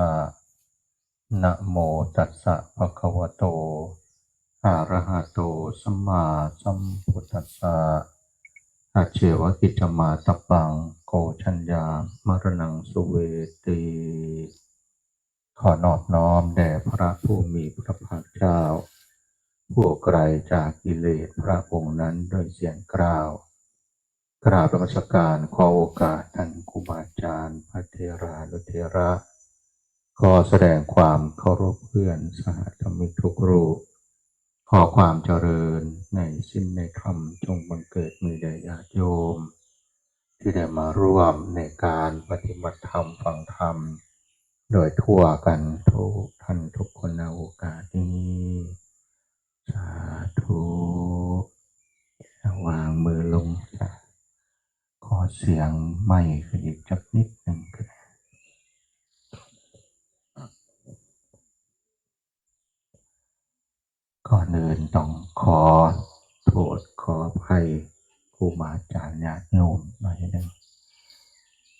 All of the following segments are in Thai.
ะนะโมตัสสะภะคะวะโตอะระหะโตสัมมาสัมพุทธัสสะอาเจวะกิจจมาตัปปังโกชัญญามรณังสุเวติขอนอบน้อมแด่พระผู้มีพระภาคเจ้าผู้ไกลจากกิเลสพระองค์นั้นโดยเสียงกล่าวกราบนมัสการขอโอกาสท่านครูบาอาจารย์พระเถรานุเถระขอแสดงความเคารพเพื่อนสหธรรมิกทุกรูปขอความเจริญในสิ้นในธรรมจงบังเกิดมีแด่ญาติโยมที่ได้มาร่วมในการปฏิบัติธรรมฟังธรรมโดยทั่วกันทุกท่านทุกคนในโอกาสนี้สาธุวางมือลงขอเสียงไม่ขึ้นอีกจักนิดหนึ่งก็ได้ก่อนอื่นต้องขอโทษขออภัยครูบาอาจารย์ญาติโยมหน่อยหนึ่ง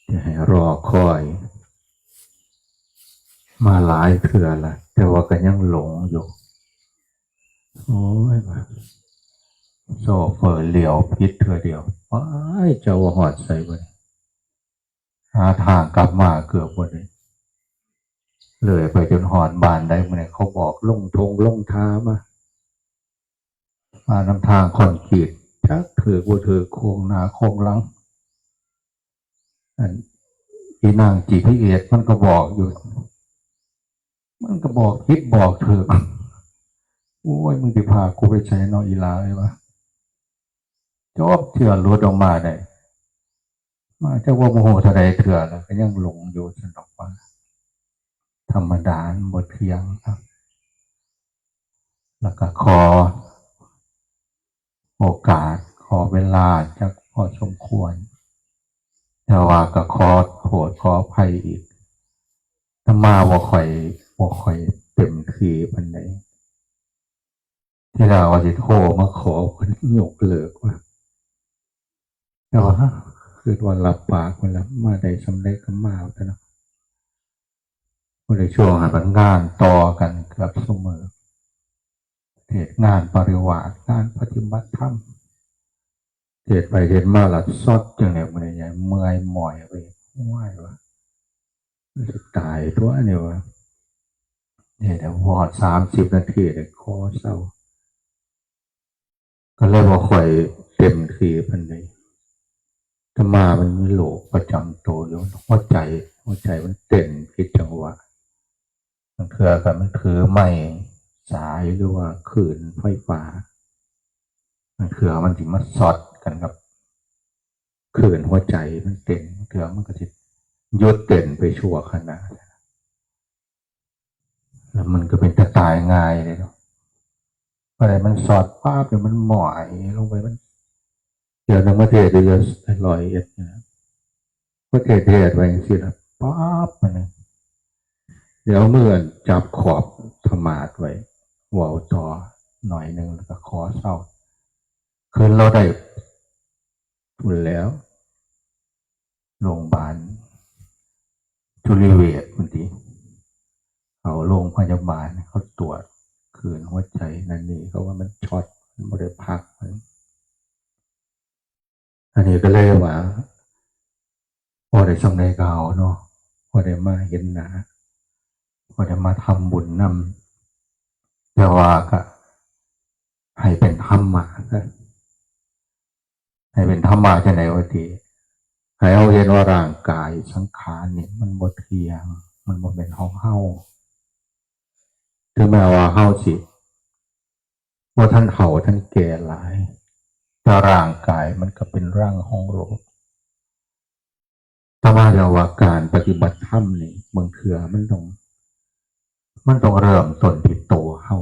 จะให้รอคอยมาหลายเทื่อละแต่ว่าก็ยังหลงอยู่โอ้ยโซเฟอร์เหลียวพิษเทื่อเดียวว้ายเจ้าหอดใส่ไปหาทางกลับมาเกือบหมดเลยไปจนหอดบานได้เมื่อไหร่เขาบอกลงทงลงท้ามานำทางคอนกรีตชักถือว่าถือโค้งหน้าโค้งหลังที่นางGPSมันก็บอกอยู่มันก็บอกคิดบอกเธอโอ้ยมึงจะพากูไปใช้นออีลาเลยวะจบเถื่อรถออกมาได้มาเจ้าว่าโมโหทะเลเถื่อแล้วก็ยังหลงอยู่สนอกว่าธรรมดาหมดเพียงครับแล้วก็ขอโอกาสขอเวลาจากพอสมควรแต่ว่าก็ขอโทษขออภัยอีกถ้ามาว่าค่อยเต็มทีปันไหนที่เราว่าจะโทรมาขอคนยกเลิกว่าแต่ว่าคือวันรับปากมันแล้วมาได้สำเร็จก็มาแล้วนะในช่วงหันงานต่อกันเกือบเสมอเหตุงานปริวาสงานปฏิบัติธรรมเหตุไปเหตุมาหลัดซดจังเนี่ยมันใหญ่เมื่อยหมอยไปว่ายว่าจะตายตัวเนี่ยวะเนี่ยแต่วอด30 นาทีเลยคอเศร้าก็เลยว่าข่อยเต็มทีพันเลยถ้ามามันมีโรคประจำตัวอยู่หัวใจมันเต้นผิดจังหวะมันเถื่อกันมันถือไม่สายหรือว่าขื่นไฟฟ้ามันเถื่อมันถึงมาสอดกันกับขื่นหัวใจมันเต้นเถื่อมันก็จะยุดเต้นไปชั่วขณะแล้วมันก็เป็นจะตายง่ายเลยเนาะอะไรมันสอดป้าบเดี๋ยวมันหมอยลงไปมันเดี๋ยวนักเทศเดี๋ยว101นะประเทศไว้สิละป้าบมันเดี๋ยวเมื่อจับขอบธรรมาทไว้หัวต่อหน่อยหนึ่งแล้วก็ขอเศร้าคืนเราได้ทุนแล้วโรงพยาบาลจุฬาเวชบางทีเอาโรงพยาบาลเขาตรวจคืนหัวใจนั่นนี่เขาว่ามันช็อตมันไม่ได้พักอันนี้ก็เลยว่าพอได้สำเร็จเก่าเนาะพอได้มาเห็นหนาพอได้มาทำบุญนำแต่ว่าก็ให้เป็นธรรมะนะให้เป็นธรรมะจะไหนวะทีให้เอาเห็นว่าร่างกายสังขารเนี่ยมันบ่เที่ยงมันบ่เป็นของเฮาถึงแม้ว่าเฮาสิว่าท่านเฒ่าท่านแก่หลายแต่ร่างกายมันก็เป็นร่างของโลกแต่ว่าเราว่าการปฏิบัติธรรมนี่บางเทื่อมันต้องเริ่มต้นที่ตัวเฮา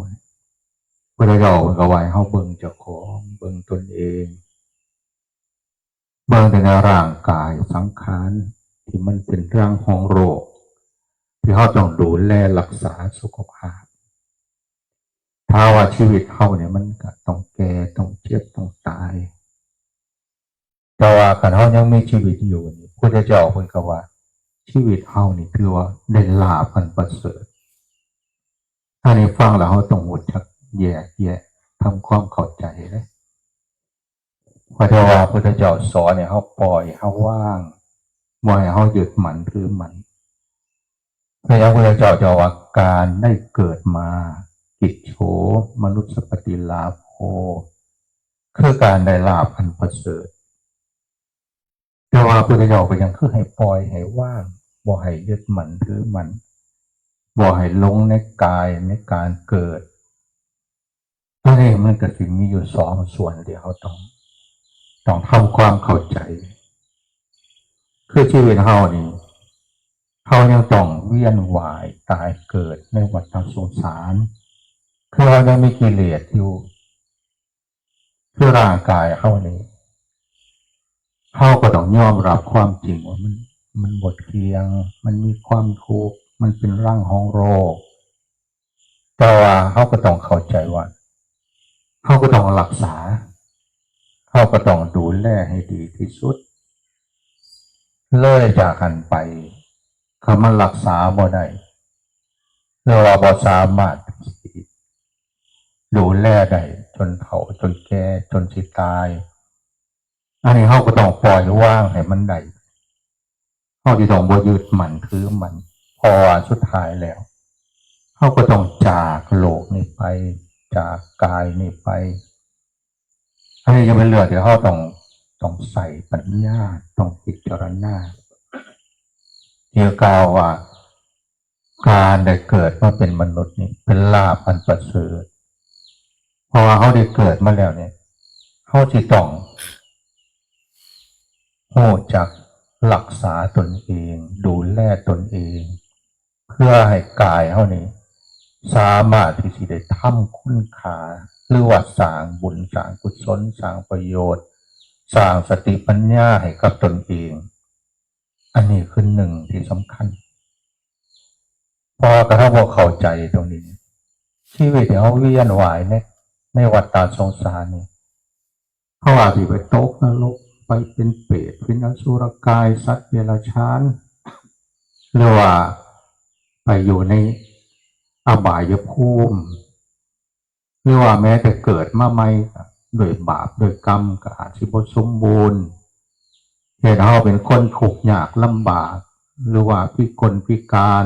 เวลาเราก็ไว้เฮาเบิ่งเจ้าของเบิ่งตนเองเบิ่งแต่ในร่างกายสังขารที่มันเป็นร่างของโรคที่เฮาต้องดูแลรักษาสุขภาพถ้าว่าชีวิตเฮาเนี่ยมันก็ต้องแก่ต้องเจ็บต้องตายแต่ว่าคันเฮายังมีชีวิตอยู่นี่พุทธเจ้าเพิ่นก็ว่า ชีวิตเฮานี่ถือว่าได้ลาภอันประเสริฐถ้าในฟังแล้วเฮาต้องรู้จักแยกแยะทำความเข้าใจเลยพระเจ้าว่าพุทธเจ้าสอนเนี่ยเฮาปล่อยเฮาว่างบ่ให้เฮายึดมั่นถือมั่นพระพุทธเจ้าจะว่าการได้เกิดมากิจโฉมนุสปฏิลาโภคือการได้ลาภอันประเสริฐแต่ว่าพุทธเจ้าก็ยังคือให้ปล่อยให้ว่างบ่ให้ยึดมั่นถือมั่นบ่ให้หลงในกายในการเกิดอันนี้มันก็สิมีอยู่สองส่วนที่เขาต้องทำความเข้าใจคือชีวิตเฮานี่เขายังต้องเวียนว่ายตายเกิดในวัฏสงสารคือเรายังมีกิเลสอยู่คือร่างกายเฮานี่เขาก็ต้องยอมรับความจริงว่ามันบดเคียงมันมีความทุกข์มันเป็นร่างของโรคแต่ว่าเขาก็ต้องเข้าใจว่าเขาก็ต้องรักษาเขาก็ต้องดูแลให้ดีที่สุดเลยจากหันไปเขามันรักษาบ่ได้เราบ่สามารถดูแลได้จนเขาจนแก่จนสิตายอันนี้เขาก็ต้องปล่อยว่างให้มันได้เขาที่ต้องบ่ยึดมันคือมันพอสุดท้ายแล้วเขาก็ต้องจากโลกนี้ไปจากกายนี้ไปอันนี้จะเป็นเรื่องที่เขาต้องใส่ปัญญาต้องพิจารณาเกี่ยวกับว่าการได้เกิดมาเป็นมนุษย์นี่เป็นลาภอันประเสริฐเพราะว่าเขาได้เกิดมาแล้วเนี่ยเขาจะต้องรู้จักรักษาตนเองดูแลตนเองเพื่อให้กายเขานี่สามารถที่จะได้ทำคุณค่าหรือว่าสร้างบุญสร้างกุศลสร้างประโยชน์สร้างสติปัญญาให้กับตนเองอันนี้คือหนึ่งที่สำคัญพอกระทั่งพอเข้าใจตรงนี้ชีวิตที่เขาเวียนว่ายในวัฏสงสารนี่เขาอาจจะไปตกนรกไปเป็นเปรตเป็นอสุรกายสัตว์เดรัจฉานหรือว่าไปอยู่ในอบายภูมิหรือว่าแม้แต่เกิดมาใหม่โดยบาปโดยกรรมก็อาจจะบ่สมบูรณ์เหตุเขาเป็นคนทุกข์ยากลำบากหรือว่าพิกลพิการ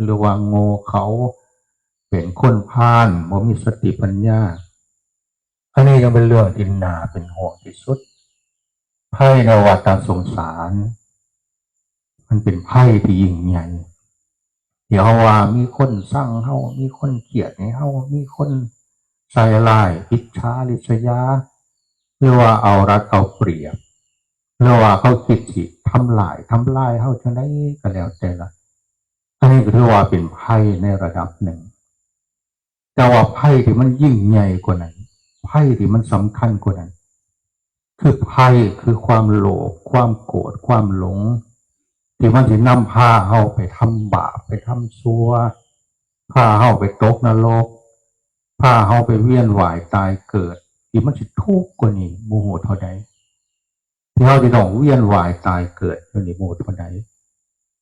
หรือว่าโง่เขาเป็นคนพาลบ่มีสติปัญญาอันนี้ยังเป็นเรื่องที่น่าเป็นห่วงที่สุดไพ่ในวัฏสงสารมันเป็นไพ่ที่ยิ่งใหญ่เดี๋ยวว่ามีคนสร้างเฮามีคนเกลียดให้เฮามีคนใส่ร้ายอิจฉาริษยาหรือว่าเอารัดเอาเปรียบหรือว่าเขาคิดที่ทำลายเฮาจังได๋ก็แล้วแต่ละอันนี้ก็ถือว่าเป็นไพ่ในระดับหนึ่งแต่ว่าไพ่ที่มันยิ่งใหญ่กว่านั้นไพ่ที่มันสำคัญกว่านั้นคือไพ่คือความโลภความโกรธความหลงที่มันจะนำพาเฮาไปทำบาปไปทำชั่วพาเฮาไปตกนรกพาเฮาไปเวียนว่ายตายเกิดที่มันจะทุกข์กว่านี้โมโหเท่าใดที่เฮาจะต้องเวียนว่ายตายเกิดอยู่นี่โมโหเท่าใด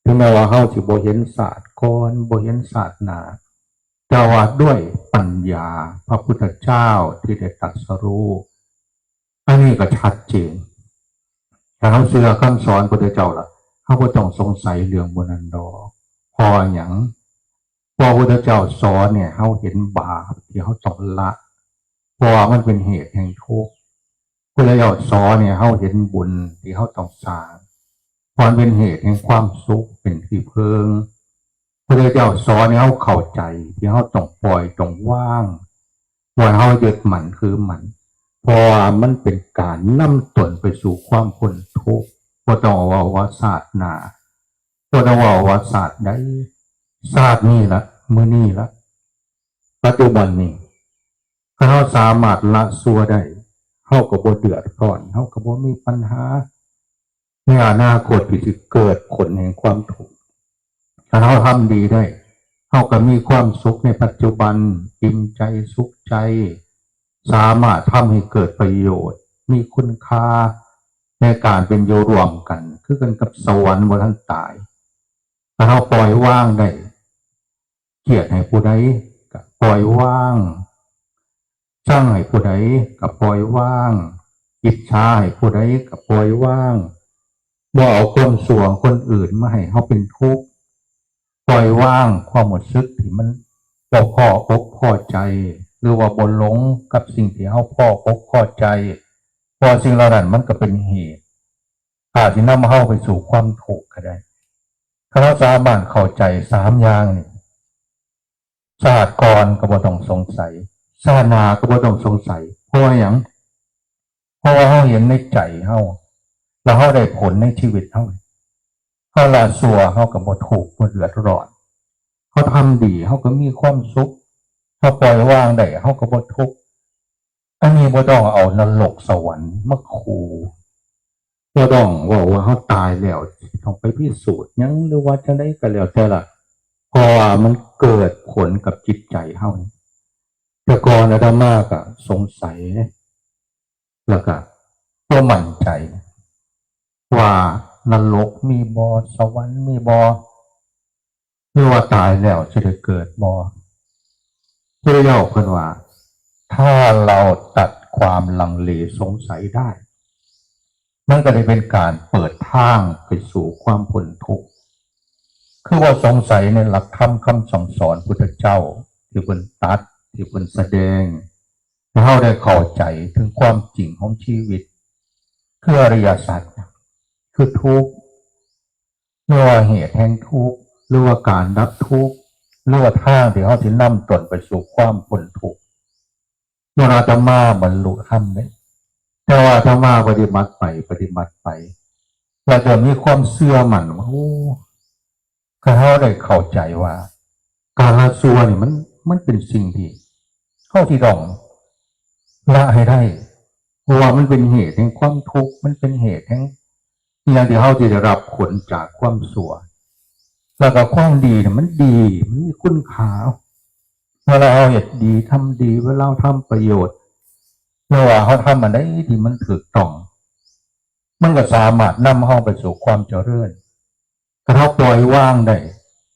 ถึงแม้ว่าเฮาสิบ่เห็นศาสตร์ก่อนบ่เห็นศาสตร์หน้าแต่ว่าด้วยปัญญาพระพุทธเจ้าที่ได้ตรัสรู้อันนี้ก็ชัดเจนถ้าเขาเชื่อคำสอนพระพุทธเจ้าล่ะเขาก็ต้องสงสัยเรื่องบนนั้นดอกพออย่างพอพระพุทธเจ้าสอนเนี่ยเขาเห็นบาปที่เขาต้องละเพราะว่ามันเป็นเหตุแห่งทุกข์พระพุทธเจ้าสอนเนี่ยเขาเห็นบุญที่เขาต้องสร้างเพราะมันเป็นเหตุแห่งความสุขเป็นที่เพิงพระพุทธเจ้าสอนเนี่ยเขาเข้าใจที่เขาต้องปล่อยต้องว่างว่าเขายึดมั่นคือมันเพราะว่ามันเป็นการนำตนไปสู่ความพ้นทุกข์บ่ต้องว่าศาสตร์หน้าบ่ต้องว่าศาสตร์ใดศาสตร์นี้ละมื้อนี้ละปัจจุบันนี้ถ้าเราสามารถละชั่วได้เฮาก็บ่เดือดร้อนเฮาก็บ่มีปัญหาในอนาคตที่จะเกิดผลแห่งความทุกข์ถ้าเราทำดีได้เฮาก็มีความสุขในปัจจุบันอิ่มใจสุขใจสามารถทำให้เกิดประโยชน์มีคุณค่าในการเป็นอยู่รวมกันคือกันกับสวรรค์บนทันตาย ถ้าเราปล่อยว่างได้เกลียดให้ผู้ใดก็ปล่อยว่างสร้างให้ผู้ใดก็ปล่อยว่างอิจฉาให้ผู้ใดก็ปล่อยว่างบ่เอาความสวงคนอื่นมาให้เขาเป็นทุกข์ปล่อยว่างความหมดซึกที่มันบ่พอกพอใจหรือว่าบ่หลงกับสิ่งที่เขาพอกพอใจเพราะสิ่งเหล่านั้นมันก็เป็นเหตุอาจจะนำเขาไปสู่ความทุกข์ก็ได้ถ้าเราสามารถเข้าใจสามอย่างนี่ศาสตร์กรก็บ่ต้องสงสัยศาสนาก็บ่ต้องสงสัยเพราะว่าอย่างเพราะว่าเขาเห็นในใจเขาแล้วเขาได้ผลในชีวิตเขาละสัวเขากับบ่ถูกบ่เดือดร้อนเขาทำดีเขาก็มีความสุขเขาปล่อยวางได้เขาก็บ่ทุกข์อันนี้บ่ต้องเอานรกสวรรค์มาขู่บ่ต้องว่าเขาตายแล้วต้องไปพิสูจน์ยังหรือว่าจะได้ก็แล้วแต่ละเพราะว่ามันเกิดผลกับจิตใจเขาแต่ก่อนอาตมาก็สงสัยแล้วก็บ่มั่นใจว่านรกมีบ่สวรรค์มีบ่หรือว่าตายแล้วจะได้เกิดบ่พระเจ้าเพิ่นว่าถ้าเราตัดความลังเลสงสัยได้มันก็ได้เป็นการเปิดทางไปสู่ความพ้นทุกข์คือว่าสงสัยในหลักธรรมคำสั่งสอนพุทธเจ้าที่เพิ่นตรัสที่เพิ่นแสดงให้เราได้เข้าใจถึงความจริงของชีวิตคืออริยสัจคือทุกข์หรือว่าเหตุแห่งทุกข์หรือว่าการดับทุกข์หรือว่าทางที่เขาจะนำตนไปสู่ความพ้นทุกข์เมื่ออาตมาบรรลุธรรมเนี่ยแต่ว่าอาตมาปฏิบัติไปเราจะมีความเชื่อมั่นว่าเขาได้เข้าใจว่าการละสัวนี่มันเป็นสิ่งที่เข้าที่ต้องละให้ได้เพราะว่ามันเป็นเหตุแห่งความทุกข์มันเป็นเหตุแห่งอย่างที่เขาจะได้รับผลจากความสัวแล้วก็ความดีเนี่ยมันดีมันมีคุณค่าเวลาเราเหตุดีทำดีเวลาเราทำประโยชน์ไม่ว่าเขาทำมันได้ที่มันถูกต้องมันก็สามารถนำเขาไปสู่ความเจริญถ้าเขาปล่อยวางได้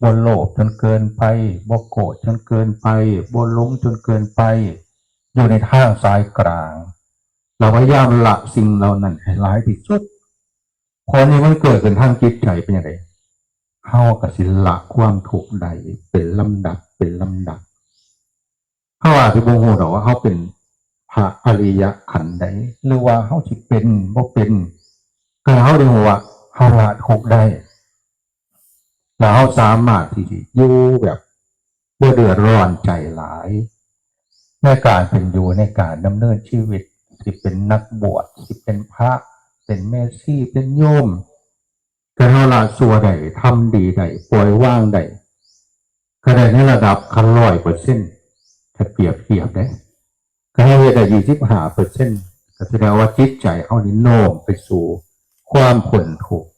บ่โลภจนเกินไปบ่โกรธจนเกินไปบ่หลงจนเกินไปอยู่ในทางสายกลางเราพยายามละสิ่งเหล่านั้นให้ร้ายที่สุดพอนี้มันเกิดขึ้นทางจิตใจเป็นอย่างไรเฮากับศิละความทุกข์ใดเป็นลำดับเฮาอาจจะบ่ฮู้ดอกว่าเฮาเป็นพระอริยะขันธ์ใดหรือว่าเฮาสิเป็นบ่เป็นก็เฮาได้ฮู้ว่าเฮาละทุกข์ได้แล้วเฮาสามารถที่จะอยู่แบบบ่เดือดร้อนใจหลายในการเป็นอยู่ในการดำเนินชีวิตสิเป็นนักบวชสิเป็นพระเป็นแม่ชีเป็นโยมก็เฮาละสัวได้ทำดีได้ปล่อยวางได้ก็ได้ในระดับคัน100%ถ้าเปรียบเทียบได้ก็ให้ได้25%ก็แสดงว่าจิตใจเฮานี่โน้มไปสู่ความพ้นทุกข์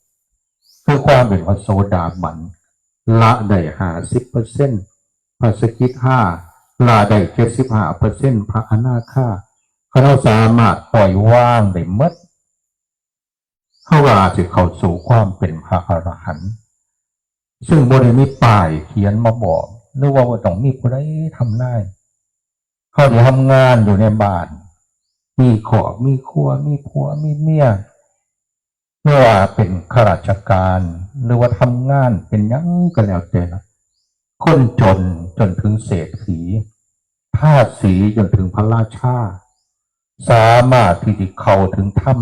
คือความเป็นพระโสดาบันละได้50%พระสกิทาละได้75%พระอนาคาเราสามารถปล่อยวางได้หมดเขาอาจจะเข้าสู่ความเป็นพระอรหันต์ซึ่งบ่ได้มีป้ายเขียนมาบอกหรือว่าต้องมีผู้ใดทำได้เขาจะทำงานอยู่ในบ้านมีครอบมีครัวมีผัวมีเมียไม่ว่าเป็นข้าราชการหรือว่าทำงานเป็นยังก็แล้วแต่ละคนจนจนถึงเศรษฐีทาสสีจนถึงพระราชาสามารถที่จะเข้าถึงธรรม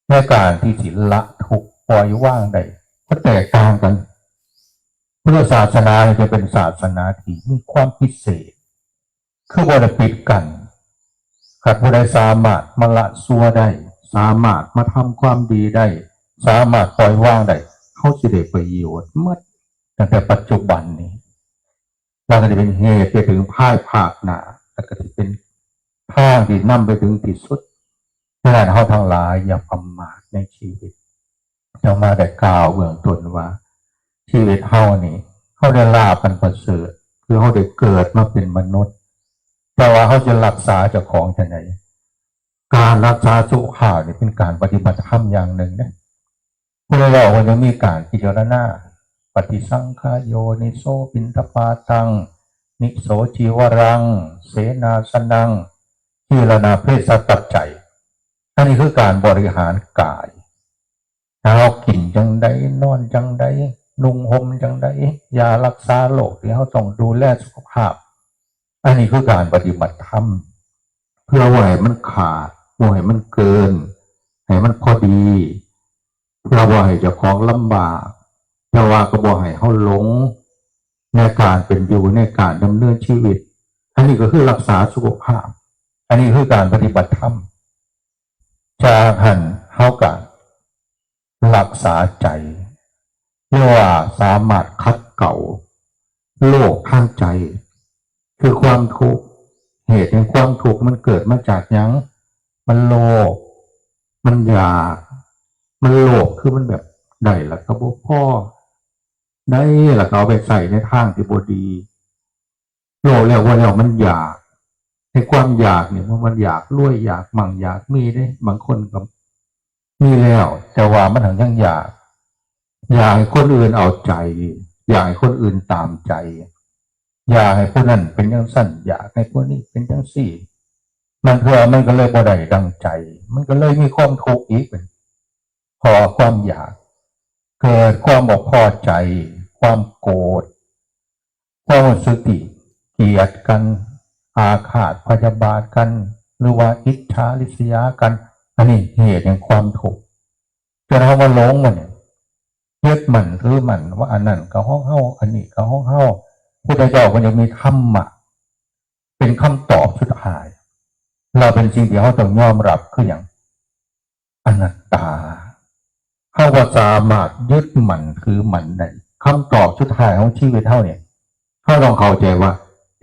ในการที่จะละทุกข์ปล่อยวางได้ก็แตกต่างกันพุทธศาสนาจะเป็นศาสนาที่มีความพิเศษคือบ่ได้ปิดกันหากผู้ใดสามารถมาละซัวได้สามารถมาทำความดีได้สามารถปล่อยวางได้เขาจะได้ประโยชน์หมดตั้งแต่ปัจจุบันนี้เราก็จะเป็นเหตุไปถึงภายภาคหน้าแล้วก็จะเป็นทางที่นำไปถึงที่สุดดังนั้นเราทั้งหลายอย่าประมาทในชีวิตเรามาได้กล่าวเบื้องต้นว่าชีวิตเฮานี่เฮาได้ลาภอันประเสริฐคือเฮาได้เกิดมาเป็นมนุษย์แต่ว่าเขาจะรักษาเจ้าของจะไหนการรักษาสุขภาพนี่เป็นการปฏิบัติธรรมอย่างหนึ่งนะพวกเราก็จะมีการพิจารณา ปฏิสังขโยนิโสปินทปาตังนิโสจีวรังเสนาสนังทีรณาเพศตัดใจอันนี้คือการบริหารกายเรากินจังใดนอนจังใดนุ่งห่มจังใดยารักษาโรคที่เราต้องดูแลสุขภาพอันนี้คือการปฏิบัติธรรมเพื่อว่าให้มันขาดว่าให้มันเกินให้มันพอดีเพื่อว่าให้เจ้าของลำบากเพื่อว่าก็บ่ให้เขาหลงในการเป็นอยู่ในการดำเนินชีวิตอันนี้ก็คือรักษาสุขภาพอันนี้คือการปฏิบัติธรรมจากหันเขากันรักษาใจเรียกว่าสามารถคัดเก่าโลกทางใจคือความทุกข์เหตุแห่งความทุกข์มันเกิดมาจากหยังมันโลภมันอยากมันโลภคือมันแบบได้แล้วก็บ่พอได้แล้วก็เอาไปใส่ในทางที่บ่ดีโลภแล้วว่าแล้วมันอยากในความอยากเนี่ยมันอยากรวยอยากมั่งอยากมีได้บางคนก็มีแล้วแต่ว่ามันถึงยังอยากให้คนอื่นเอาใจอยากให้คนอื่นตามใจอยากให้ผู้นั้นเป็นอย่างสั้นอยากให้ผู้นี้เป็นอย่างสี่มันเพื่อมันก็เลยบ่ได้ดังใจมันก็เลยมีความทุกข์อีกเป็นพอความอยากเกิดความบ่พอใจความโกรธความรู้สึกเกลียดกันอาฆาตพยาบาทกันหรือว่าอิจฉาริษยากันอันนี้เหตุแห่งความทุกข์จนเรามาหลงมันเนี่ยยึดมันหรือมันว่าอันนั้นก็ห้องเฮาอันนี้ก็ห้องเฮาพุทธเจ้าก็ยังมีธรรมะเป็นคำตอบสุดท้ายเราเป็นสิ่งที่เขาต้องยอมรับคืออย่างอนัตตาเขาว่าสามารถยึดมันคือมันได้คำตอบสุดท้ายของชีวิตเท่าเนี่ยเขาต้องเข้าใจว่า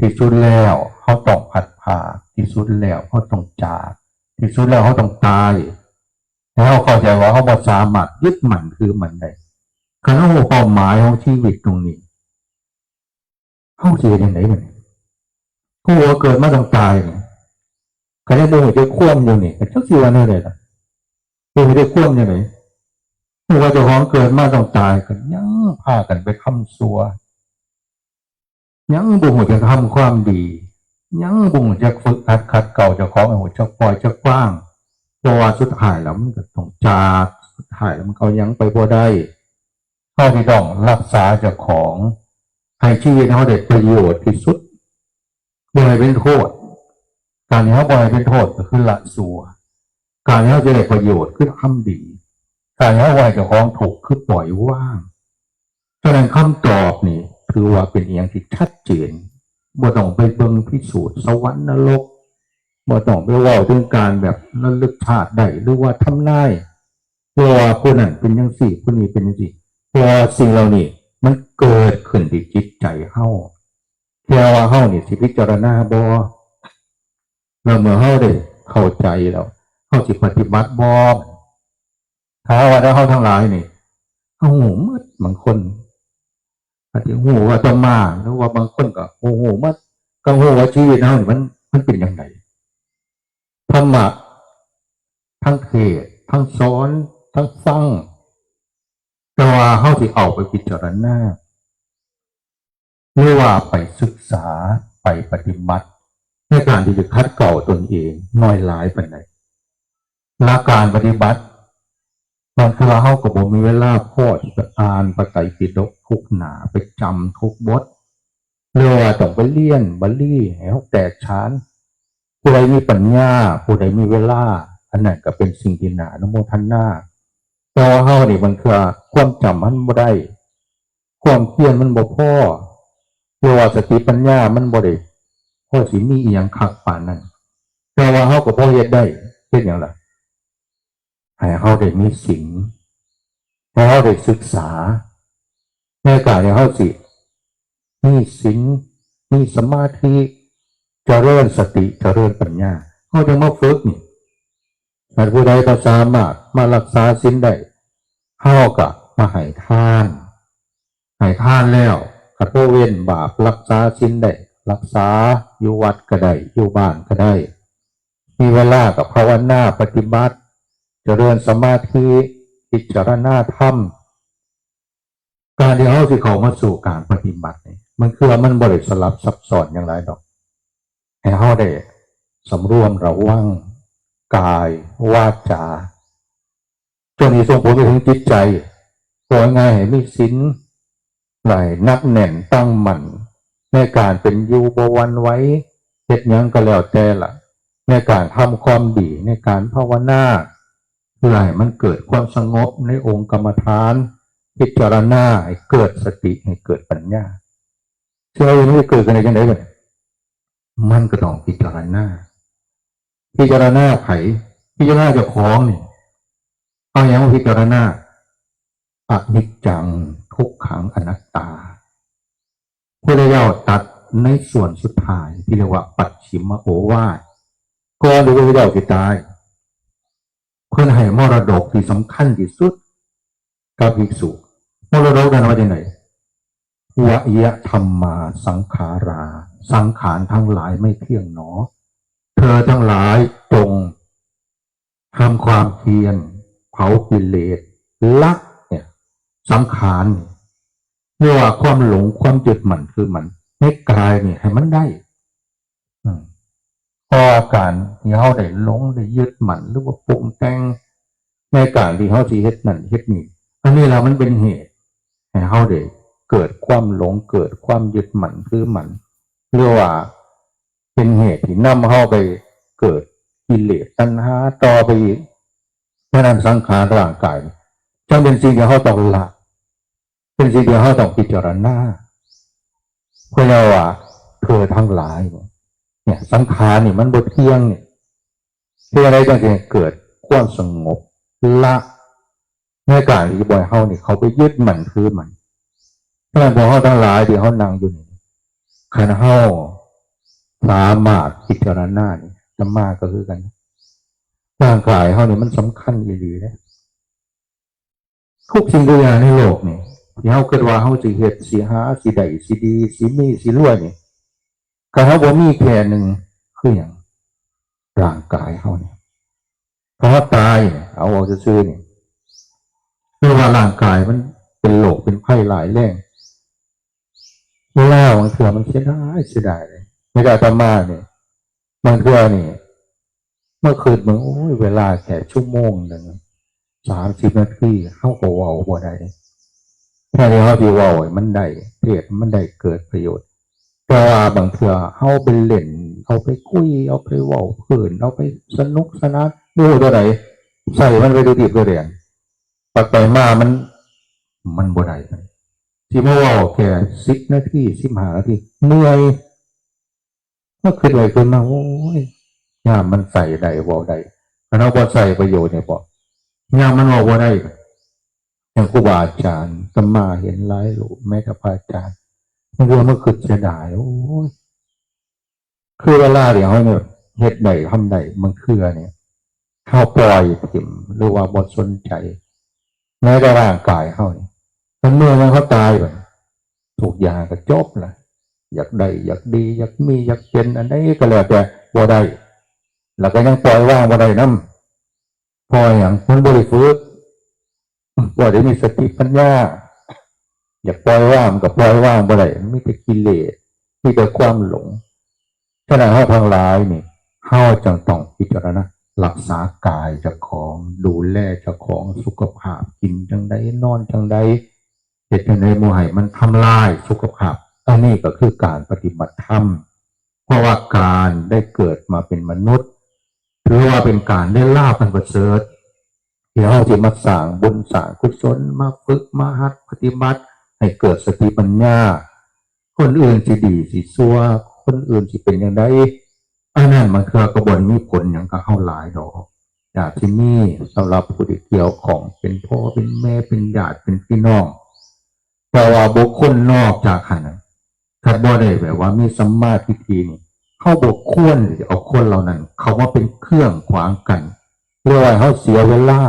ที่สุดแล้วเขาต้องพัดผ่าที่สุดแล้วเขาต้องจากที่สุดแล้วเขาต้องตายแล้วเขาเข้าใจว่าเขาว่าสามารถยึดมันคือมันได้การเอาเป้าหมายของชีวิตตรงนี้เข้าใจยังไงมันผู้ว่าเกิดมาต้องตายเนี่ยการได้ดูจะคว่ำอยู่นี่ชักสิวันนี้เลยล่ะดูจะคว่ำยังไงผู้ว่าเจ้าของเกิดมาต้องตายกันยังพากันไปคำซัวยังบุญจะทำความดียังบุญจะฝึกหัดขัดเก่าเจ้าของหัวจะปล่อยจะกว้างเพราะว่าสุดท้ายแล้วมันก็ต้องจากสุดท้ายแล้วมันเขายังไปบ่ได้เขาที่ต้องรักษาเจ้าของให้ชีวิตเขาได้ประโยชน์ที่สุดบ่ให้เป็นโทษการที่เขาบ่ให้เป็นโทษก็คือละสัวการที่เขาจะได้ประโยชน์คือทำดีการที่เขาบ่ให้เจ้าของถูกคือปล่อยว่างฉะนั้นคำตอบนี่ถือว่าเป็นอย่างที่ชัดเจนบ่ต้องไปเบิ่งพิสูจน์สวรรค์นรกบ่ต้องไปว่าถึงการแบบระลึกชาติได้หรือว่าทำนายว่าผู้นั้นเป็นอย่างสี่ผู้นี้เป็นอย่างสี่เพราะสิ่งเหล่านี้มันเกิดขึ้นที่จิตใจเฮาแค่ว่าเฮานี่สิพิจารณาบ่แล้วเมื่อเฮาได้เข้าใจแล้วเฮาสิปฏิบัติบ่ถ้าว่าเฮาทั้งหลายนี่เฮาหูมืดบางคนอาจจะหูว่าจะมาหรือว่าบางคนก็หูมัดก็หูว่าชีวิตเฮานี่มันเป็นยังไงธรรมะทั้งเทศทั้งสอนทั้งฟังแต่ว่าเฮาสิเอาไปพิจารณาหรือว่าไปศึกษาไปปฏิบัติในการที่จะคัดเก่าตนเองน้อยหลายปานใดหลักการปฏิบัติบางครั้งเฮาก็บ่มีเวลาพอที่จะอ่านพระไตรปิฎกทุกหน้าไปจำทุกบทหรือว่าต้องไปเรียนบาลีให้เฮาแตกฉานผู้ใดมีปัญญาผู้ใดมีเวลาอันนั้นก็เป็นสิ่งที่น่าอนุโมทนาแต่ว่าเฮานี่มันคือความจำมันบ่ได้ความเพียรมันบ่พอหรือว่าสติปัญญามันบ่ได้พอสิมีอีหยังคักปานนั้นแต่ว่าเฮาก็พอเฮ็ดได้เฮ็ดหยังล่ะให้เฮาได้มีศีลให้เฮาได้ศึกษาในการที่เฮาสิมีศีลมีสมาธิเจริญสติเจริญปัญญาเฮาจึงมาฝึกนี่ถ้าผู้ใดก็สามารถมารักษาศีลได้เฮาก็มาให้ทานแล้วก็บ่เว้นบาปรักษาศีลได้รักษาอยู่วัดก็ได้อยู่บ้านก็ได้มีเวลาก็ภาวนาปฏิบัติเจริญสมาธิพิจารณาธรรม การที่เขาสิเขามาสู่การปฏิบัติเนี่ยมันคือมันบริสลับซับซ้อนอย่างไรดอกให้เขาได้สำรวมระวังกายวาจาจนที่ส่งผลไปถึงจิตใจโดยง่ายให้มีศีลไหลนักแน่นตั้งมั่นในการเป็นอยู่บวันไว้เหตุยังก็แล้วแต่ละในการทำความดีในการภาวนาเพื่อให้มันเกิดความสงบในองค์กรรมฐานพิจารณาให้เกิดสติให้เกิดปัญญาเชื่อว่าไม่เกิดกันในจังได๋บ่มันก็ต้องพิจารณาไผพิจารณาเจ้าของนี่เอาอย่างว่าพิจารณาอนิจจังทุกขังอนัตตาพระเจ้าตัดในส่วนสุดท้ายที่เรียกว่าปัจฉิมโอวาทก่อนที่พระเจ้าจะตายเพื่อให้มรดกที่สำคัญที่สุดกับภิกษุมรดกนั้นว่าจะไหนวยะธรรมาสังขาราสังขารทั้งหลายไม่เที่ยงหนอเธอทั้งหลายจงทำความเพียรเผากิเลสละเนี่ยสังขารเรียกว่าความหลงความยึดมั่นคือมันไม่กลายเนี่ยให้มันได้พอการที่เขาได้หลงได้ยึดมั่นหรือว่าปรุงแต่งในการที่เขาสิเฮ็ดนั่นเฮ็ดนี่อันนี้เรามันเป็นเหตุให้เขาได้เกิดความหลงเกิดความยึดมั่นคือมันเรียกว่าเป็นเหตุที่นำเขาไปเกิดกิเลสตัณหาต่อไปอีกเพราะนั้นสังขารร่างกายจึงเป็นสิ่งที่เขาต้องละเป็นสิ่งที่เขาต้องพิจารณาเพราะว่าเธอทั้งหลายเนี่ยสังขารนี่มันบ่เที่ยงเนี่ยที่อะไรก็จะเกิดความสงบละในการที่บ่อยเฮานี่เขาไปยึดมันคือมันเพราะฉะนั้นพอเฮาทั้งหลายที่เฮานั่งอยู่นี่คันเฮาสามารถพิจารณานี่ธรรมะก็คือกันร่างกายเฮานี่มันสำคัญดีๆนะทุกสิ่งทุกอย่างในโลกนี่ที่เฮาคิดว่าเฮาสิเฮ็ดสิหาสิได้สิดีสิมีสิรวยนี่ก็เฮาบ่มีแค่หนึ่งคือหยังร่างกายเฮานี่พอตายเอาออกซื่อๆนี่เรียกว่าร่างกายมันเป็นโรคเป็นภัยหลายแรงเวลาบางเทื่อมันเสียดายเลยไม่ได้ธรรมะเนี่ยบางเทื่อนี่เมื่อคืนมึงโอ้ยเวลาแค่ชั่วโมงนึง30 นาทีเฮาก็เว้าบ่ได้แค่ที่เฮาสิเว้ามันได้เทศมันได้เกิดประโยชน์แต่ว่าบางเทื่อเฮาไปเล่นเอาไปคุยเอาไปเว้าเพิ่นเอาไปสนุกสนานดูตัวไหนใส่มันไปดูดิบดูเรียนปักไปมามันบ่ได้ที่มาเว้าแค่10 นาที15 นาทีเหนื่อยก็คือเลยขึ้นมาโอ้ยยามมันใส่ได้เว้าได้ถ้าเราบ่ใส่ประโยชน์เนี่ยบ่ยามมันเว้าบ่ได้อย่างครูบาอาจารย์สัมมาเห็นหลายรูปแม้แต่พระอาจารย์มันเรื่องมันคือเสียดายโอ้ยคือเวลาเดี๋ยวเขาเนี่ยเฮ็ดได้ทำได้มันคือเนี่ยเขาปล่อยถิ่มหรือว่าบ่สนใจแม้แต่ร่างกายเขาเนี่ยมันเมื่อมันเขาตายไปถูกยาก็จบละอยากได้อยากดีอยากมีอยากเป็นอันนี้ก็แล้วแต่บ่ได้แล้วก็ยังปล่อยว่างบ่ได้นำพออย่างมันบริสุทธิ์บ่ได้มีสติปัญญาอยากปล่อยว่างกับปล่อยว่างบ่ได้มันมีแต่กิเลสมีแต่ความหลงฉะนั้นเฮาทั้งหลายนี่เฮาจึงต้องพิจารณารักษากายเจ้าของดูแลเจ้าของสุขภาพกินจังไดนอนจังไดเฮ็ดจังได๋บ่ให้มันทำลายสุขภาพอันนี้ก็คือการปฏิบัติธรรมเพราะว่าการได้เกิดมาเป็นมนุษย์ถือว่าเป็นการได้ลาภอันประเสริฐที่เฮาสิมาสร้างบุญสร้างกุศลมาฝึกมาหัดปฏิบัติให้เกิดสติปัญญาคนอื่นสิดีสิชั่วคนอื่นสิเป็นอย่างไรอันนั้นมันคือกระบวนมีผลอย่างกับเฮาหลายดอกอยากที่นี่สำหรับผู้ที่เกี่ยวของเป็นพ่อเป็นแม่เป็นญาติเป็นพี่น้องแต่ว่าบุคคลนอกจากหันถ้าบ่ได้แบบว่ามีสัมมาทิฏฐินี่เขาบ่ควรเอาคนเหล่านั้นเขามาเป็นเครื่องขวางกันเรียกว่าเขาเสียเวลา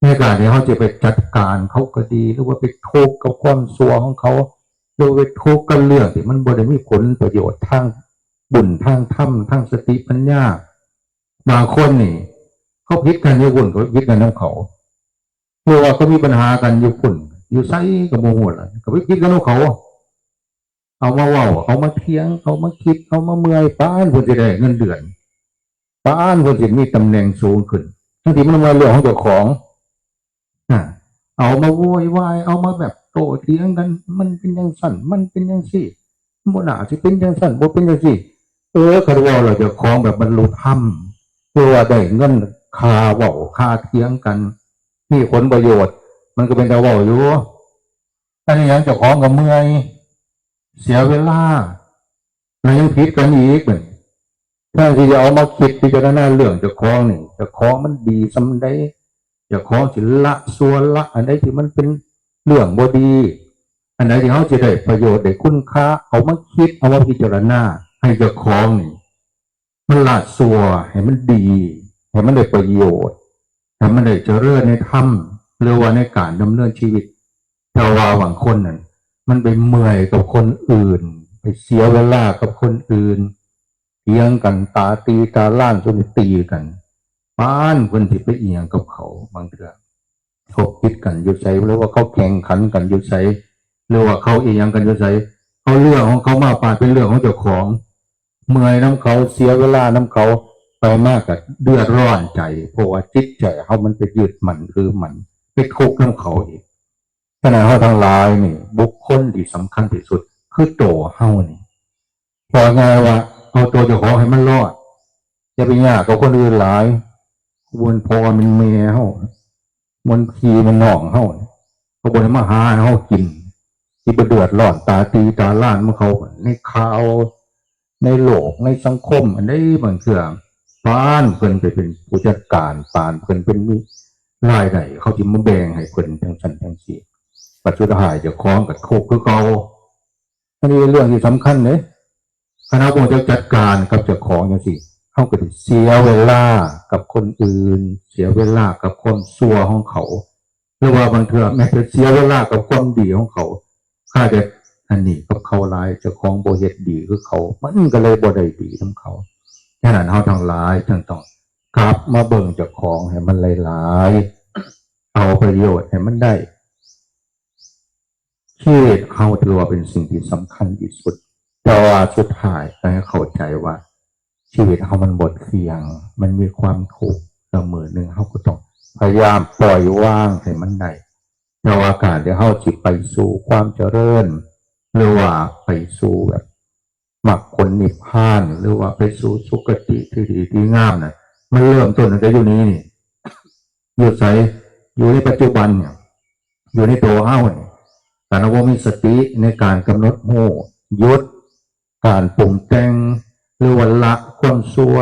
ในการที่เขาจะไปจัดการเขาก็ดีหรือว่าไปทุกข์กับความชั่วของเขาหรือไปทุกข์กับเรื่องที่มันบ่ได้มีผลประโยชน์ทางบุญทางธรรมทางสติปัญญาบางคนนี่เขาพิจกันอยู่บุญเขาพิจกันน้ำเขาหรือว่าเขามีปัญหากันอยู่บุญ อยู่ไสก็บ่ฮู้ล่ะก็ไปคิดกันเอาเขาเอามาเว้าเอามาเถียงเอามาคิดเอามาเมื่อยปานเพิ่นสิได้เงินเดือนปานเพิ่นสิมีตำแหน่งสูงขึ้นทั้งที่มันมาเรื่องของเจ้าของอ่าเอามาโวยวายเอามาแบบโต้เถียงกันมันเป็นจังซั่นมันเป็นจังซี่บ่น่าสิเป็นจังซั่นบ่เป็นจังซี่คันว่าเราเจ้าของแบบบรรลุธรรมเพื่อว่าได้เงินค่าเว้าค่าเถียงกันมีผลประโยชน์มันก็เป็นตาเว้าอยู่อันนี้ยังเจ้าของก็เมื่อยเสียเวลาแล้วยังผิดกันอีกเหมือนถ้าที่จะเอามาคิดพิจารณาเรื่องเจ้าของนี่เจ้าของมันดีสำใดเจ้าของสิละส่วนละอันใดที่มันเป็นเรื่องบ่ดีอันไหนที่เขาจะได้ประโยชน์ได้คุณค่าเอามาคิดเอามาพิจารณาให้เจ้าของนี่มันละส่วนให้มันดีให้มันได้ประโยชน์ให้มันได้เจริญในธรรมหรือว่าในการดำเนินชีวิตแต่ว่าบางคนนั่นมันไปเมื่อยกับคนอื่นไปเสียเวลากับคนอื่นเถียงกันตาตีตาล้านจนตีกันป้านคนที่ไปเอียงกับเขาบางเถื่อเขาคิดกันอยู่ใส่หรือว่าเขาแข่งขันกันอยู่ใส่หรือว่าเขาเอียงกันอยู่ใส่เขาเรื่องของเขามากปานเป็นเรื่องของเจ้าของเมื่อยน้ำเขาเสียเวลาน้ำเขาไปมากกับเดือดร้อนใจเพราะว่าจิตใจเขามันไปยึดมันคือมันไปทุกข์น้ำเขาอีกขณะเขาทั้งหลายนี่บุคคลที่สำคัญที่สุดคือตัวเฮานี่พอไงว่าเอาตัวเจ้าของให้มันรอดจะไปยากกับคนอื่นหลายวนพอมันเมียเฮามันพีมันหนองเฮาเขาบนมาหาเฮากินที่ประเดือดร้อนตาตีตาล้านเมื่อเขาในข่าวในโลกในสังคมอันนี้บางเสื่อป้านเพิ่นไปเป็นผู้จัดการปานเพิ่นเป็นมีรายได้เขาจิมาแบ่งให้เพิ่นทั้งชั้นทั้งสี่ปัจจุบันจะคล้องกับโคกคือเก่าอันนี้เรื่องที่สำคัญเลยคณะผู้จัดการกับเจ้าของอย่างสิเขาก็เสียเวลากับคนอื่นเสียเวลากับความซัวของเขาหรือว่าบางเถื่อแม้จะเสียเวลากับความดีของเขาข้าจะอันนี้กับเขาลายเจ้าของโบเฮ็ดดีคือเขามันก็เลยบ่ได้ดีทั้งเขาฉะนั้นเขาทั้งหลายทั้งต้องกลับมาเบิ่งเจ้าของให้มันหลายๆเอาประโยชน์ให้มันได้ชีวิตเขาถือว่าเป็นสิ่งที่สำคัญที่สุดแต่ว่าสุดท้ายต้องให้เข้าใจว่าชีวิตเขามันบทเคียงมันมีความทุกข์เสมอหนึ่งเขาก็ต้องพยายามปล่อยว่างให้มันได้แต่ว่าการที่เขาจิตไปสู่ความเจริญหรือว่าไปสู่แบบมรรคผลนิพพานหรือว่าไปสู่สุคติที่ดีที่งามน่ะมันเริ่มต้นตั้งแต่อยู่นี้นี่อยู่ใส่อยู่ในปัจจุบันเนี่ยอยู่ในตัวเขาเนี่ยแต่เราว่ามีสติในการกำหนดโม่ยศการปรุงแต่งหรือวันละความซัว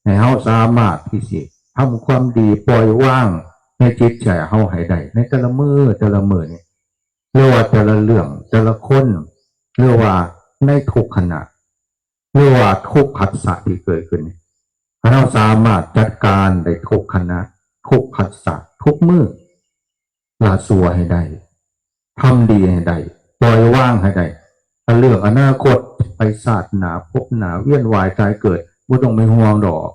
ให้เขาสามารถที่สิทำความดีปล่อยว่างในจิตใจเขาให้ได้ในแต่ละมือนี่เรียกว่าแต่ละเรื่องแต่ละคนเรียกว่าในทุกขณะเรียกว่าทุกขัสสะที่เกิดขึ้นเราสามารถจัดการได้ทุกขณะทุกขัสสะทุกมือละสัวให้ได้ทำดีให้ได้ปล่อยว่างให้ได้เรื่องอนาคตไปศาสนาพบหนาเวียนวายตายเกิดบ่ต้องไม่ห่วงดอก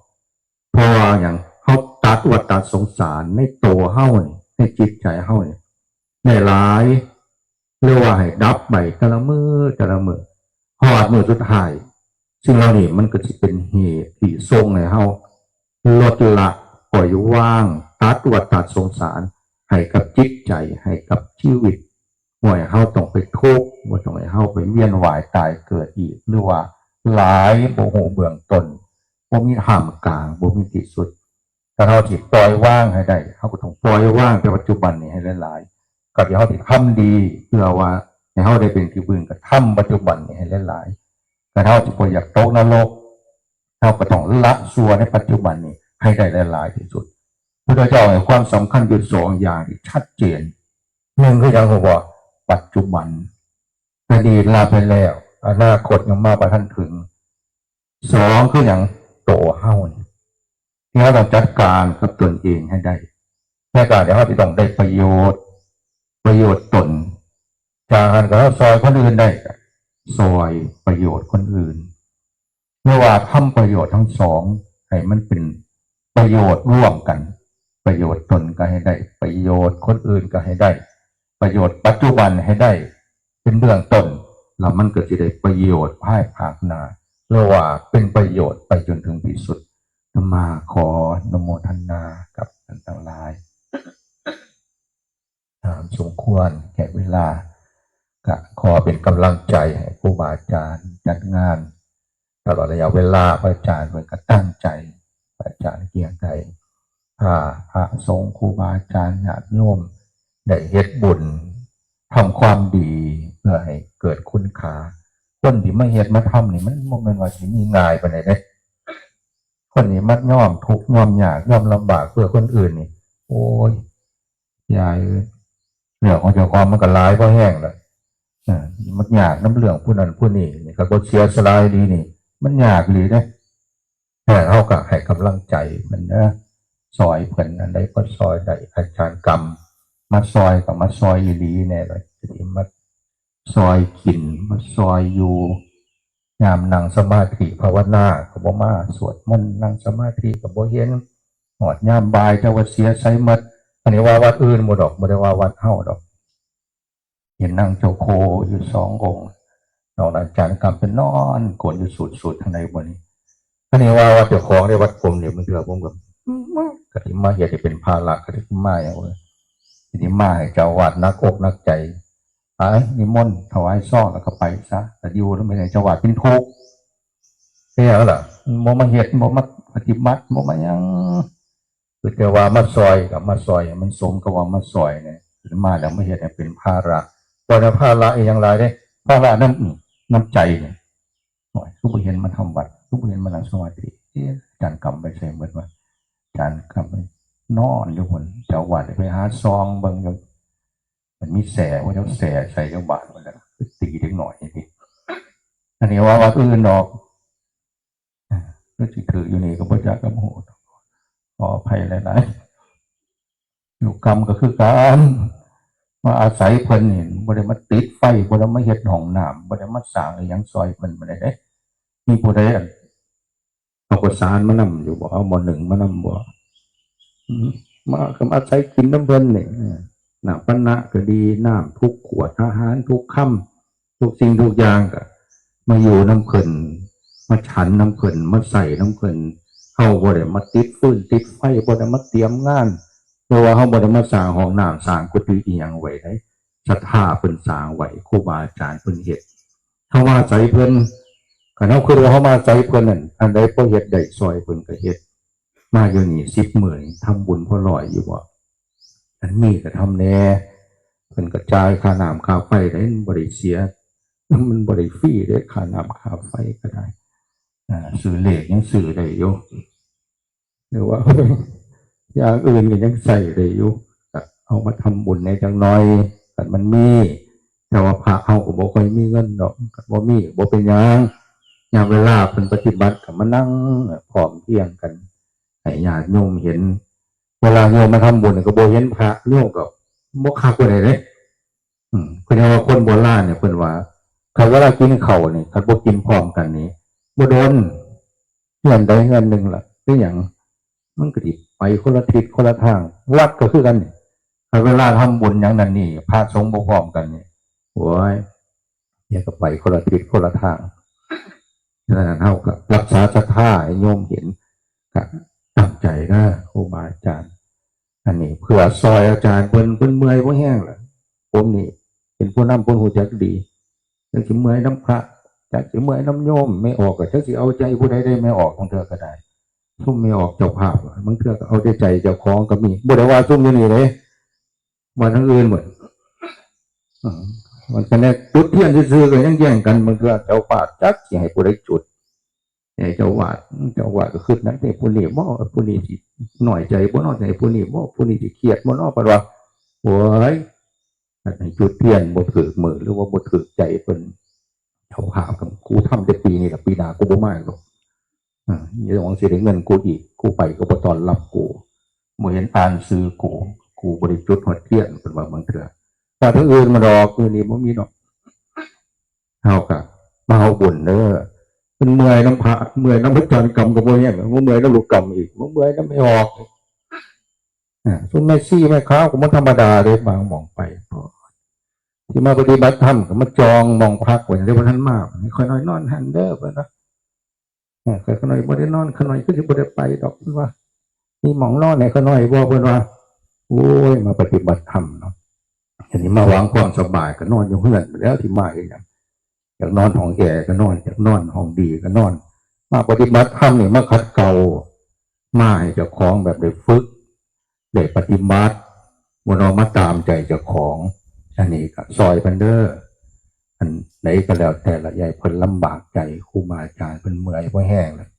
เพราะว่าอย่างเขาตัดวัฏสงสารในตัวเฮ้านี่ในจิตใจเฮ้านี่ในหลายเรียกว่าให้ดับไปแต่ละมือหอดมือสุดท้ายซึ่งเรานี่มันก็จะเป็นเหตุที่ทรงให้เฮ้าลดละปล่อยว่างตัดวัฏสงสารให้กับจิตใจให้กับชีวิตว่าให้เฮาต้องไปทุกข์ว่าต้องให้เฮาไปเวียนว่ายตายเกิดอีกหรือว่าหลายโมโหเบื้องต้นบ่มีท่ามกลางบ่มีที่สุดถ้าเราจิตปล่อยว่างให้ได้เฮาก็ต้องปล่อยว่างในปัจจุบันนี้ให้หลายๆกับที่เฮาที่ทำดีเพื่อว่าให้เฮาได้เป็นที่พึ่งกับทำปัจจุบันนี้ให้หลายๆแต่เฮาจะบ่อยากตกนรกเฮาก็ต้องละชั่วในปัจจุบันนี้ให้ได้หลายๆที่สุดพระเจ้าให้ความสำคัญอยู่สองอย่างที่ชัดเจนหนึ่งคืออย่างว่าปัจจุบันอดีตลาไปแล้วอนาคตยังมาประทันถึงสองคืออย่างโตเฮ้าที่เราต้องจัดการกับตนเองให้ได้ในการเดี๋ยวเราจะต้องได้ประโยชน์ตนจากการกับซอยคนอื่นได้ซอยประโยชน์คนอื่นเมื่อว่าทำประโยชน์ทั้งสองให้มันเป็นประโยชน์ร่วมกันประโยชน์ตนก็ให้ได้ประโยชน์คนอื่นก็ให้ได้ ประโยชน์ปัจจุบันให้ได้เป็นเบื้องต้นแล้วมันก็จะได้ประโยชน์ภายภาคหน้าเรียกว่าเป็นประโยชน์ไปจนถึงที่สุดมาขอนโมทนากับท่านทั้งหลายตามสมควรแก่เวลาก็ขอเป็นกำลังใจให้ครูบาอาจารย์จัดงานตลอดระยะเวลาพระอาจารย์เหมือนกับตั้งใจพระอาจารย์เกียงไกรพระสงฆ์ครูบาอาจารย์ญาติโยมได้เฮ็ดบุญทำความดีเพื่อให้เกิดคุณค่าคนที่ไม่เฮ็ดมาทำนี่มันบ่แม่นว่าสิมีง่ายปานใดเด้คนนี้มัดย่อมทุกข์ย่อมยากย่อมลำบากเพื่อคนอื่นนี่โอ้ยยายเรื่องของเจ้าของมันก็หลายพอแห้งแล้วมันยากน้ำเรื่องผู้นั้นผู้นี้นี่ก็บ่เสียสละดีนี่มันยากอีหลีเด้แต่เฮาก็ให้กำลังใจมันนะซอยเพิ่นอันใดก็ซอยได้อาจารย์กรรมมาซอยก็มาซอยอีหลีแน่เลยสิมาซอยกินมาซอยอยู่ยามนั่งสมาธิภาวนาก็บ่มาสวดมนต์นั่งสมาธิก็บ่เห็นหอดยามบ่ายเจ้าว่าเสียไสหมดอันนี้ว่าวัดอื่นบ่ดอกบ่ได้ว่าวัดเฮาดอกเห็นนั่งเจ้าโคอยู่2 องค์นอกนั้นอาจารย์กรรมเป็นนอนโกนอยู่สุดๆทางในบ่นี้อันนี้ว่าวัดเจ้าของได้วัดผมเนี่ยมันเถื่อผมก็สิมาเฮ็ดให้เป็นภาระก็สิมาอย่างว่าทีนี้มาให้เจ้าวัดนักอกนักใจนิมนต์ถวายซองแล้วก็ไปซะแต่อยู่แล้วไม่ได้เจ้าวัดเป็นทุกข์แค่นั้นล่ะบ่มาเฮ็ดบ่มาปฏิบัติบ่มาหยังคือแต่ว่ามาซอยกับมาซอยมันสมกับว่ามาซอยเนี่ยมาแล้วไม่เฮ็ดให้เป็นภาระบ่ได้ภาระอีหยังหลายเด้ภาระน้ำใจเนี่ยทุกผู้เห็นมันทำวัดทุกผู้เห็นมันนั่งสมาธิอาจารย์กรรมไปใส่เหมือนว่าอาจารย์กรรมนอนอยู่บนเจ้าวัดไปหาซองเบิ่งอยู่มันมีแสว่าเจ้าแสใส่เจ้าบาทมันแล้วตีเล็กหน่อยนี่อันนี้ว่าวัดอื่นดอกก็สิถืออยู่นี่ก็บ่จักกับโหขออภัยหลายๆอยู่กรรมก็คือการมาอาศัยเพิ่นนี่บ่ได้มาติดไฟบ่ได้มาเฮ็ดห้องน้ำบ่ได้มาสร้างอีหยังซอยเพิ่นบ่ได้เด้มีผู้ใดเอาข้าวสารมานำอยู่บ่เอาหม้อหนึ่งมานำบ่มาก็อาศัยกินน้ำเพิ่นนี่น้ำปนะก็ดีน้ำทุกขวดอาหารทุกค่ำทุกสิ่งทุกอย่างก็มาอยู่น้ำเพิ่นมาฉันน้ำเพิ่นมาใส่น้ำเพิ่นเฮาบ่ได้มาติดฟืนติดไฟบ่ได้มาเตรียมงานเพราะว่าเฮาบ่ได้มาสร้างห้องน้ำสร้างกุฏิอีหยังไว้ได้ศรัทธาเพิ่นสร้างไว้ครูบาอาจารย์เพิ่นเฮ็ดเฮามาใส่เพิ่นก็เฮาคือว่าเฮามาใส่เพิ่นนั่นอันใดบ่เฮ็ดได้ซอยเพิ่นก็เฮ็ดมาอยู่นี่10 มื้อทำบุญพอร้อยอยู่บ่อันนี้ก็ทำแน่เพิ่นกระจายค่าน้ำค่าไฟได้บ่ได้เสียมันบ่ได้ฟรีเด้ค่าน้ำค่าไฟก็ได้ซื้อเลขยังซื้อได้อยู่หรือว่าอย่างอื่นก็ยังใส่ได้อยู่เอามาทำบุญในจังน้อยกันมันมีแต่ว่าพระเอาก็บ่ค่อยมีเงินดอกบ่มีบ่เป็นหยังยามเวลาเพิ่นปฏิบัติก็มานั่งพร้อมเพรียงกันให้ญาติโยมเห็นเวลาโยมมาทำบุญก็บ่เห็นพระโยมก็บ่คักบ่ได้เด้เพิ่นว่าคนโบราณเนี่ยเพิ่นว่าถ้าเวลากินข้าวนี่ถ้าบ่กินพร้อมกันนี่บ่โดนเงินใดเงินหนึ่งล่ะคือหยังมันก็สิไปคนละทิศคนละทางวัดก็คือกันนี่ถ้าเวลาทำบุญอย่างนั้นนี่พระสงฆ์บ่พร้อมกันนี่โอ้ยเดี๋ยวก็ไปคนละทิศคนละทางฉะนั้นเฮาก็รักษาศรัทธาให้โยมเห็นก็ตั้งใจนะครูบาอาจารย์อันนี้เพื่อซอยอาจารย์เพิ่นเมื่อยบ่แห้งล่ะผมนี่เป็นผู้นำผู้รู้จักดีจักสิเมื่อยน้ำพระจักสิเมื่อยน้ำโยมไม่ออกก็จักสิเอาใจผู้ใดได้ไม่ออกของเธอก็ได้ซุ่มไม่ออกเจ้าภาพบางเทื่อก็เอาใจเจ้าของก็มีบ่ได้ว่าซุ่มอยู่นี่เด้มาทั้งอื่นหมดมันก็แน่จุดเทียนซื่อๆก็ยังแย่งกันบางเทื่อเจ้าภาพจักสิให้ผู้ใดจุดเจ้าวาดก็ขึ้นนั้นแต่ผู้นี้บ่ผู้นี้สิหน่อยใจบ่น้อยใจผู้นี้บ่ผู้นี้สิเครียดบ่น้อปานว่าโอ้ยให้จุดเทียนบ่ถึกมือหรือว่าบ่ถึกใจเพิ่นเจ้าภาพกับกูทำแต่ปีนี้ล่ะปีหน้ากูบ่มาหรอกอย่าหวังสิได้เงินกูอีกกูไปก็บ่ต้อนรับกูบ่เห็นอ่านซื้อกูบ่ได้จุดฮอดเทียนเพิ่นว่าบางเทื่อว่าทั้งอื่นมาดอกคือนี่บ่มีดอกเฮาก็มาเอาบุญเด้อมันเมื่อยน้ำพระเมื่อยน้ำพระจันทร์กรรมก็บ่แย่งเมื่อยน้ำลูกกรรมอีกเมื่อยน้ำไม่ออกซุ่มแม่ซี่แม่ค้าก็มันธรรมดาเด้บางหม่องไป ที่มาปฏิบัติธรรมก็มาจองมองพักไว้อย่างที่พระท่านมากค่อยน้อยนอนหันเด้อเพื่อนนะค่อยน้อยบ่ได้นอนค่อยน้อยก็จะบ่ได้ไปดอกเพื่อนว่านี่มองนอนไหนค่อยน้อยบ่เพื่อนว่าโอ้ยมาปฏิบัติธรรมเนาะอันนี้มาหวังความสบายก็นอนอยู่เฮือนแล้วที่มาอย่างอยากนอนห้องแก่ก็นอนอยากนอนห้องดีก็นอนมาปฏิบัติธรรมนี่มาขัดเกลามาให้เจ้าของแบบได้ฝึกได้ปฏิบัติบ่นอนมาตามใจเจ้าของอันนี้ก็ซอยเพิ่นเด้ออันไหนก็แล้วแต่ละยายเพิ่นลำบากใจครูบาอาจารย์เพิ่นเมื่อยบ่แห้งเลย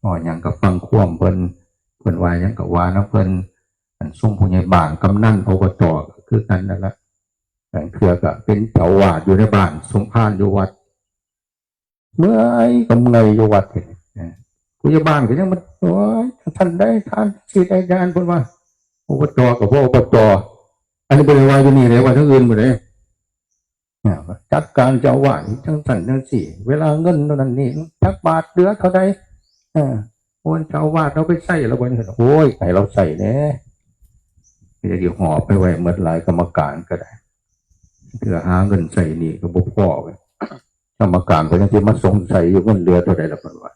อ๋อหยังก็ฟังความเพิ่นว่าหยังก็ว่านะเพิ่นอันซุ่มผู้ใหญ่บ้านกำนันอบตก็คือกันนั่นแหละแต่เทื่อก็เป็นเจ้าวาดอยู่ในบ้านสมภารอยู่วัดเมื่อยก็เมื่อยอยู่วัดผู้ใหญ่บ้านก็ยังมันโอ้ยท่านได้ท่านสิได้ญาณเพิ่นว่าอบตก็บ่อบตอันนี้บ่ได้ว่าอยู่นี่เลยว่าทั้งอื่นบ่ได้จัดการเจ้าวาดทั้งสั่นทั้งสี่เวลาเงินเท่านั้นนี่จักบาทเหลือเท่าใดโอนเจ้าวาดเราไปใส่แล้วบ่นี่โอ้ยให้เราใส่แน่เดี๋ยวหอบไปไว้หมดหลายกรรมการก็ได้เพื่อหาเงินใส่นี่ก็บ่พอไว้กรรมการก็ยังสิมาสงสัยอยู่มันเหลือเท่าใดล่ะเพิ่นว่า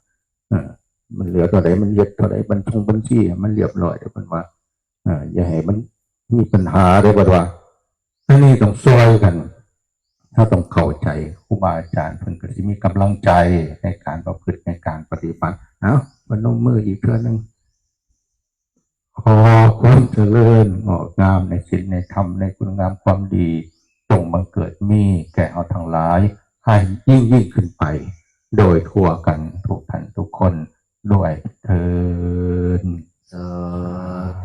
มันเหลือเท่าใดมันเย็ดเท่าใดบัญชีมันเรียบร้อยเด้อเพิ่นว่าอย่าให้มันมีปัญหาเด้อเพิ่นว่าอันนี้ต้องช่วยกันถ้าต้องเข้าใจครูบาอาจารย์เพิ่นก็สิมีกำลังใจในการประพฤติในการปฏิบัติพนมมืออีกเทื่อนึงขอความเจริญงอกงามในศีลในธรรมในคุณงามความดีจงบังเกิดมีแก่เราทั้งหลายให้ยิ่งขึ้นไปโดยทั่วกันทุกท่านทุกคนด้วยเถิด